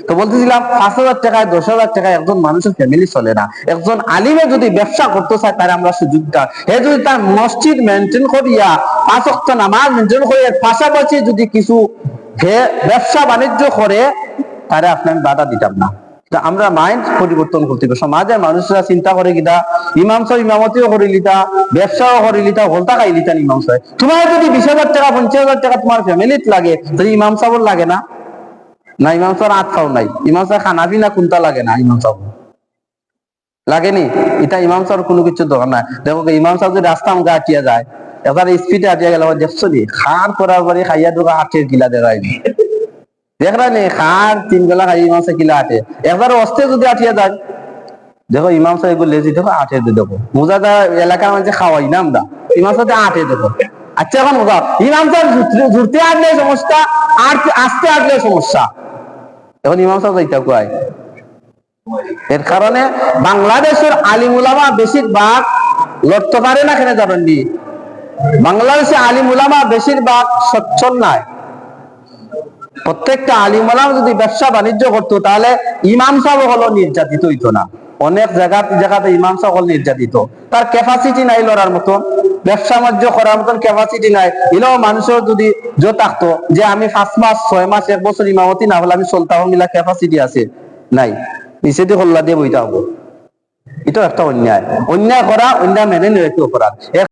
তো বলতেছিলাম 5,000 টাকায় 10,000 টাকায় একজন মানুষের ফ্যামিলি চলে না। একজন মানুষের ফ্যামিলি চলে না। একজন আলিমে যদি ব্যবসা করতে চায় তার আমরা সুযোগটা, হে যদি তার মসজিদ মেনটেন করিয়া 5 ওয়াক্ত নামাজ মেনটেন করিয়া পাশাপাশি যদি কিছু হে ব্যবসা বাণিজ্য করে, তারে আপনি আমি বাধা দিতাম না। আমরা মাইন্ড পরিবর্তন করতে হবে। সমাজের মানুষরা চিন্তা করে কিনা ইমাম সাহেব ইমামতিও করে লিতা, ব্যবসাও করে লিতা, হলতা খাই লিতা ইমাম সাহেব। তোমার যদি 20,000 টাকা 50,000 টাকা তোমার ফ্যামিলিত লাগে, তাহলে ইমাম সাহেব লাগে না? না, ইমাম সাহেব আটকাও নাই, ইমাম সাহেব খানা পিনা কোনটা লাগে না, ইমাম সাহেব লাগেনি। এটা ইমাম সাহেব কোনো কিছু দরকার নাই। দেখো ইমাম সাহেব যদি রাস্তা আমাকে আটিয়া যায়, এবার স্পিডে আটিয়া গেল, দেখছো নি খার করার পরে খাইয়া ঢোকা আটের গিলা দেখায়নি, দেখরা নি খার 3 বেলা খাই ইমাম সাহেব গিলা আটে, এবার অস্তে যদি আটিয়া যায়, দেখো ইমাম সাহেব লেজি দেখো আটে দেখো মুজাদা এলাকার মধ্যে খাওয়াই না আমরা, ইমাম সাহেব আটে দেখো। আচ্ছা এখন বুঝা, ইমাম সাহেব ঘুরতে আটলে সমস্যা, আর আসতে আটলে সমস্যা। এখন ইমাম সাহেব যাইতে কয়, এর কারণে বাংলাদেশের আলিম উলামা বেশিরভাগ লড়তে পারে না। কেন যাবেন নি? বাংলাদেশে আলিম উলামা বেশিরভাগ সচ্ছল নাই। প্রত্যেকটা আলিম উলামা যদি ব্যবসা বাণিজ্য করতো, তাহলে ইমাম সাহেব হলো নির্যাতিত হইতো না। অনেক জায়গাতে ইমাম সাহেব হল নির্যাতিত, তার ক্যাপাসিটি নাই লড়ার মতন, ব্যবসা বাণিজ্য করার মতন ক্যাপাসিটি নাই। এটাও মানুষের যদি থাকতো যে আমি 5 মাস 6 মাস 1 বছর ইমামতি না হলে আমি চলতাম, মিলা ক্যাপাসিটি আছে নাই, নিচেদি হল্লা দিয়ে বইতে হবো। এটা একটা অন্যায়। অন্যায় করা, অন্যায় মেনে নিয়ে অপরাধ।